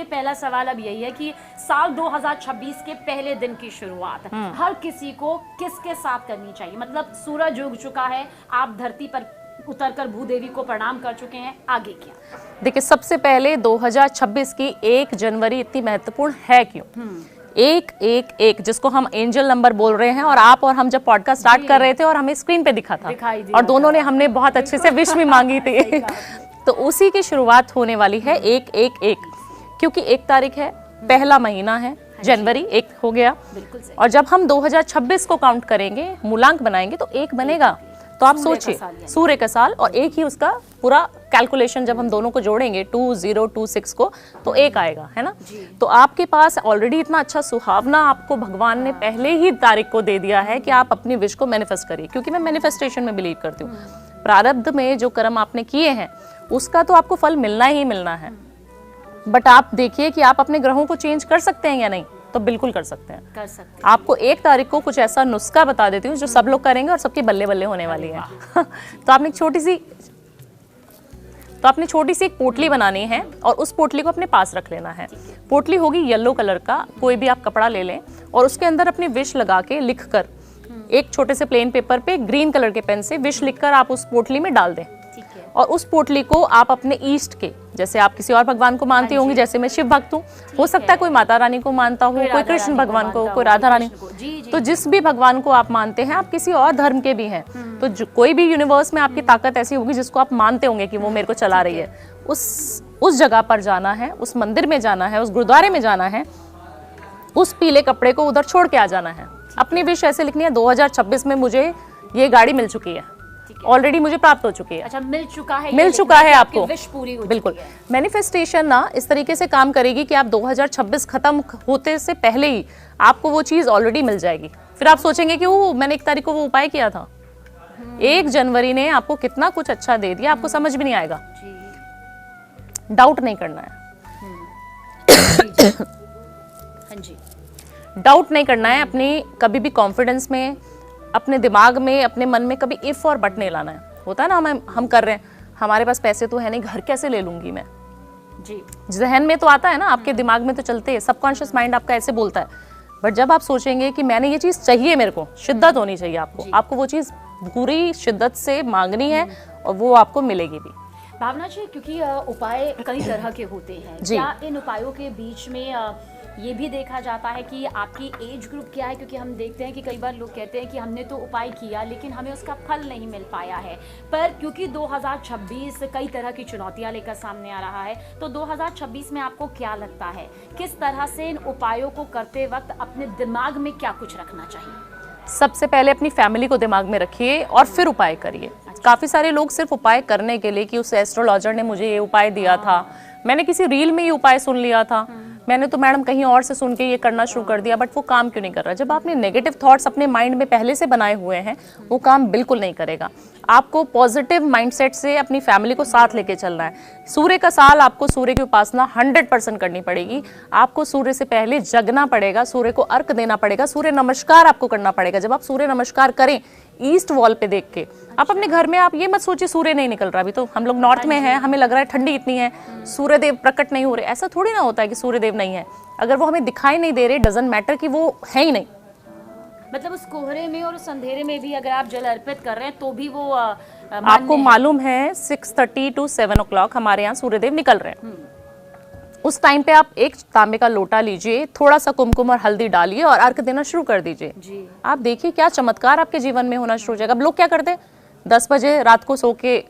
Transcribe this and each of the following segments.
पहला सवाल अब यही है कि साल 2026 के पहले दिन की शुरुआत हर किसी को किसके साथ करनी चाहिए? मतलब सूरज उग चुका है, आप धरती पर उतरकर भूदेवी को प्रणाम कर चुके हैं, आगे क्या? देखिए, सबसे पहले 2026 की 1 जनवरी इतनी महत्वपूर्ण है क्यों? 111 जिसको हम एंजल नंबर बोल रहे हैं, और आप और हम जब पॉडकास्ट स्टार्ट कर रहे थे और हमें स्क्रीन पे दिखा था और दोनों ने हमने बहुत अच्छे से विश भी मांगी थी तो उसी की शुरुआत होने वाली है 111, क्योंकि 1 तारीख है, पहला महीना है, जनवरी 1 हो गया। और जब हम 2026 को काउंट करेंगे, मूलांक बनाएंगे तो 1 बनेगा। तो आप सोचिए, सूर्य का साल और 1 ही उसका पूरा कैलकुलेशन, जब हम दोनों को जोड़ेंगे 2026 को तो 1 आएगा, है ना? तो आपके पास ऑलरेडी इतना अच्छा सुहावना आपको भगवान ने पहले ही तारीख को दे दिया है कि आप अपनी विश को मैनिफेस्ट करिए, क्योंकि मैं मैनिफेस्टेशन में बिलीव करती हूँ। प्रारब्ध में जो कर्म आपने किए हैं उसका तो आपको फल मिलना ही मिलना है। बट आप देखिए कि आप अपने ग्रहों को चेंज कर सकते हैं या नहीं, तो बिल्कुल कर सकते हैं। आपको 1 तारीख को कुछ ऐसा नुस्खा बता देती हूँ जो सब लोग करेंगे और सबकी बल्ले बल्ले होने वाली है तो आपने छोटी सी एक पोटली बनानी है और उस पोटली को अपने पास रख लेना है। पोटली होगी येलो कलर का, कोई भी आप कपड़ा ले लें और उसके अंदर अपनी विश लगा के लिखकर, एक छोटे से प्लेन पेपर पे ग्रीन कलर के पेन से विश लिखकर आप उस पोटली में डाल दें। और उस पोटली को आप अपने ईष्ट के, जैसे आप किसी और भगवान को मानती होंगी, जैसे मैं शिव भक्त हूँ, हो सकता है कोई माता रानी को मानता हो, कोई कृष्ण भगवान को, कोई राधा रानी, तो जिस भी भगवान को आप मानते हैं, आप किसी और धर्म के भी हैं, तो कोई भी यूनिवर्स में आपकी ताकत ऐसी होगी जिसको आप मानते होंगे कि वो मेरे को चला रही है, उस जगह पर जाना है, उस मंदिर में जाना है, उस गुरुद्वारे में जाना है, उस पीले कपड़े को उधर छोड़ के आ जाना है। अपनी विश ऐसे लिखनी है, 2026 में मुझे ये गाड़ी मिल चुकी है, ऑलरेडी मुझे प्राप्त हो चुकी है। अच्छा, मिल चुका है आपको, विश पूरी हो बिल्कुल। मैनिफेस्टेशन ना इस तरीके से काम करेगी कि आप 2026 खत्म होते से पहले ही आपको वो चीज ऑलरेडी मिल जाएगी। फिर आप सोचेंगे कि वो मैंने 1 तारीख को वो उपाय किया था, 1 जनवरी ने आपको कितना कुछ अच्छा दे दिया, आपको समझ भी नहीं आएगा। डाउट नहीं करना है डाउट नहीं करना है अपनी कभी भी कॉन्फिडेंस में, अपने दिमाग में, अपने मन में कभी इफ और बट नहीं लाना है। होता है ना, हम कर रहे हैं, हमारे पास पैसे तो है नहीं, घर कैसे ले लूंगी मैं, जी जहन में तो आता है ना, आपके दिमाग में तो चलते हैं, सबकॉन्शियस माइंड आपका ऐसे बोलता है। बट जब आप सोचेंगे कि मैंने ये चीज चाहिए, मेरे को शिद्दत होनी चाहिए, आपको वो चीज पूरी शिद्दत से मांगनी है और वो आपको मिलेगी भी। भावना जी, क्योंकि उपाय कई तरह के होते हैं, क्या इन उपायों के बीच में ये भी देखा जाता है कि आपकी एज ग्रुप क्या है? क्योंकि हम देखते हैं कि कई बार लोग कहते हैं कि हमने तो उपाय किया लेकिन हमें उसका फल नहीं मिल पाया है, पर क्योंकि 2026 कई तरह की चुनौतियां लेकर सामने आ रहा है, तो 2026 में आपको क्या लगता है, किस तरह से इन उपायों को करते वक्त अपने दिमाग में क्या कुछ रखना चाहिए? सबसे पहले अपनी फैमिली को दिमाग में रखिए और फिर उपाय करिए। काफी सारे लोग सिर्फ उपाय करने के लिए कि उस एस्ट्रोलॉजर ने मुझे ये उपाय दिया था, मैंने किसी रील में ये उपाय सुन लिया था, मैंने तो मैडम कहीं और से सुन के ये करना शुरू कर दिया, बट वो काम क्यों नहीं कर रहा? जब आपने नेगेटिव थॉट्स अपने माइंड में पहले से बनाए हुए हैं, वो काम बिल्कुल नहीं करेगा। आपको पॉजिटिव माइंडसेट से अपनी फैमिली को साथ लेके चलना है। सूर्य का साल आपको सूर्य की उपासना 100% करनी पड़ेगी। आपको सूर्य से पहले जगना पड़ेगा, सूर्य को अर्घ देना पड़ेगा, सूर्य नमस्कार आपको करना पड़ेगा। जब आप सूर्य नमस्कार करें ईस्ट वॉल पे देख के, आप अपने घर में, आप ये मत सोचिए सूर्य नहीं निकल रहा, अभी तो हम लोग नॉर्थ में हैं, हमें लग रहा है ठंडी इतनी है, सूर्य देव प्रकट नहीं हो रहे। ऐसा थोड़ी ना होता है कि सूर्य देव नहीं है, अगर वो हमें दिखाई नहीं दे रहे, डजंट मैटर कि वो है ही नहीं। मतलब उस कोहरे में और उस अंधेरे में भी अगर आप जल अर्पित कर रहे हैं तो भी वो आपको मालूम है 6:30 to 7 o'clock हमारे यहाँ सूर्यदेव निकल रहे हैं। उस टाइम पे आप एक तांबे का लोटा लीजिए, थोड़ा सा कुमकुम और हल्दी डालिए और अर्घ देना शुरू कर दीजिए। आप देखिए क्या चमत्कार आपके जीवन में होना शुरू हो जाएगा। अब लोग क्या करते हैं, 10 बजे रात को सो के,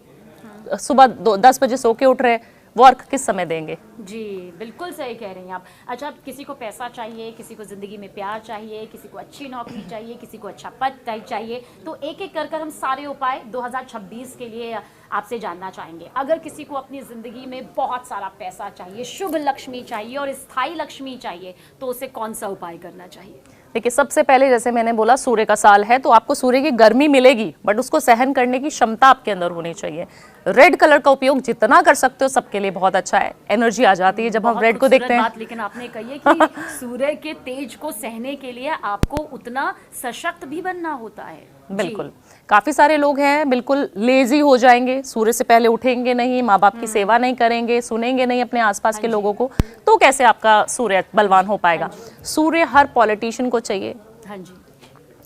सुबह 10 बजे सो के उठ रहे, वो अर्घ किस समय देंगे? जी बिल्कुल सही कह रही हैं आप। अच्छा, किसी को पैसा चाहिए, किसी को जिंदगी में प्यार चाहिए, किसी को अच्छी नौकरी चाहिए, किसी को अच्छा पद चाहिए, तो एक एक कर हम सारे उपाय 2026 के लिए आपसे जानना चाहेंगे। अगर किसी को अपनी जिंदगी में बहुत सारा पैसा चाहिए, शुभ लक्ष्मी चाहिए और स्थायी लक्ष्मी चाहिए, तो उसे कौन सा उपाय करना चाहिए? देखिए, सबसे पहले जैसे मैंने बोला सूर्य का साल है, तो आपको सूर्य की गर्मी मिलेगी, बट उसको सहन करने की क्षमता आपके अंदर होनी चाहिए। रेड कलर का उपयोग जितना कर सकते हो सबके लिए बहुत अच्छा है, एनर्जी आ जाती है जब हम रेड को देखते हैं। लेकिन आपने कही है कि सूर्य के तेज को सहने के लिए आपको उतना सशक्त भी बनना होता है। बिल्कुल। काफी सारे लोग हैं बिल्कुल लेजी हो जाएंगे, सूर्य से पहले उठेंगे नहीं, माँ बाप की सेवा नहीं करेंगे, सुनेंगे नहीं अपने आसपास के लोगों को, तो कैसे आपका सूर्य बलवान हो पाएगा। सूर्य हर पॉलिटिशियन को चाहिए, हाँ जी,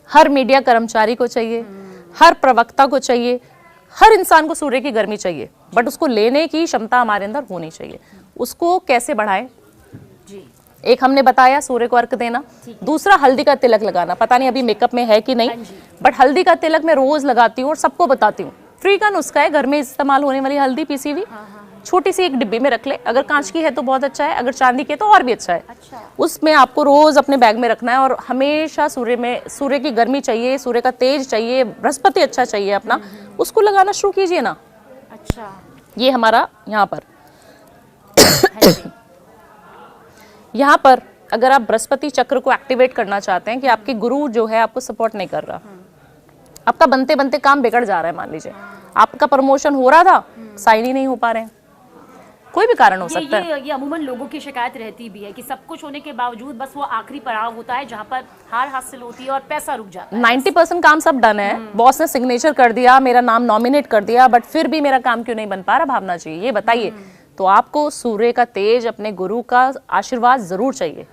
हर मीडिया कर्मचारी को चाहिए, हर प्रवक्ता को चाहिए, हर इंसान को सूर्य की गर्मी चाहिए, बट उसको लेने की क्षमता हमारे अंदर होनी चाहिए। उसको कैसे बढ़ाएं? जी, एक हमने बताया सूर्य को अर्घ देना, दूसरा हल्दी का तिलक लगाना। पता नहीं अभी मेकअप में है कि नहीं, बट हल्दी का तिलक मैं रोज लगाती हूँ और सबको बताती हूँ। फ्री का नुस्खा है, घर में इस्तेमाल होने वाली हल्दी पीसी हुई, छोटी सी एक डिब्बी में रख ले। अगर कांच की है तो बहुत अच्छा है, अगर चांदी की है तो और भी अच्छा है। उसमें आपको रोज अपने बैग में रखना है और हमेशा सूर्य की गर्मी चाहिए, सूर्य का तेज चाहिए, बृहस्पति अच्छा चाहिए अपना, उसको लगाना शुरू कीजिए ना। अच्छा, ये हमारा यहाँ पर हाँ जी, यहाँ पर अगर आप बृहस्पति चक्र को एक्टिवेट करना चाहते हैं कि आपके गुरु जो है आपको सपोर्ट नहीं कर रहा, आपका बनते बनते काम बिगड़ जा रहा है, मान लीजिए आपका प्रमोशन हो रहा था, साइन ही नहीं हो पा रहे हैं, कोई भी कारण हो सकता है। ये अमूमन लोगों की शिकायत रहती भी है कि सब कुछ होने के बावजूद बस वो आखिरी पड़ाव होता है जहाँ पर हार हासिल होती है और पैसा रुक जाता है। 90% काम सब डन है, बॉस ने सिग्नेचर कर दिया, मेरा नाम नॉमिनेट कर दिया, बट फिर भी मेरा काम क्यों नहीं बन पा रहा, भावना चाहिए। ये बताइए, तो आपको सूर्य का तेज, अपने गुरु का आशीर्वाद जरूर चाहिए।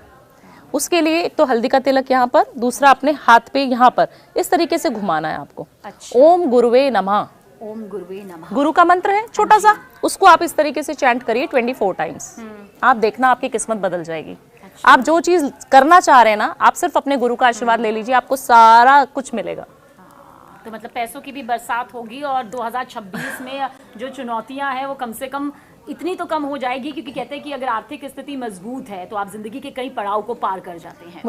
उसके लिए एक तो हल्दी का तिलक यहाँ पर, दूसरा अपने हाथ पे यहाँ पर इस तरीके से घुमाना है आपको। अच्छा। ओम गुरुवे नमः, ओम गुरुवे नमः, गुरु का मंत्र है छोटा सा, उसको आप इस तरीके से चैंट करिए 24 टाइम्स। आप देखना आपकी किस्मत बदल जाएगी। आप जो चीज करना चाह रहे हैं ना, आप सिर्फ अपने गुरु का आशीर्वाद ले लीजिए, आपको सारा कुछ मिलेगा। तो मतलब पैसों की भी बरसात होगी और 2026 में जो चुनौतियां हैं वो कम से कम इतनी तो कम हो जाएगी, क्योंकि कहते हैं कि अगर आर्थिक स्थिति मजबूत है तो आप जिंदगी के कई पड़ाव को पार कर जाते हैं।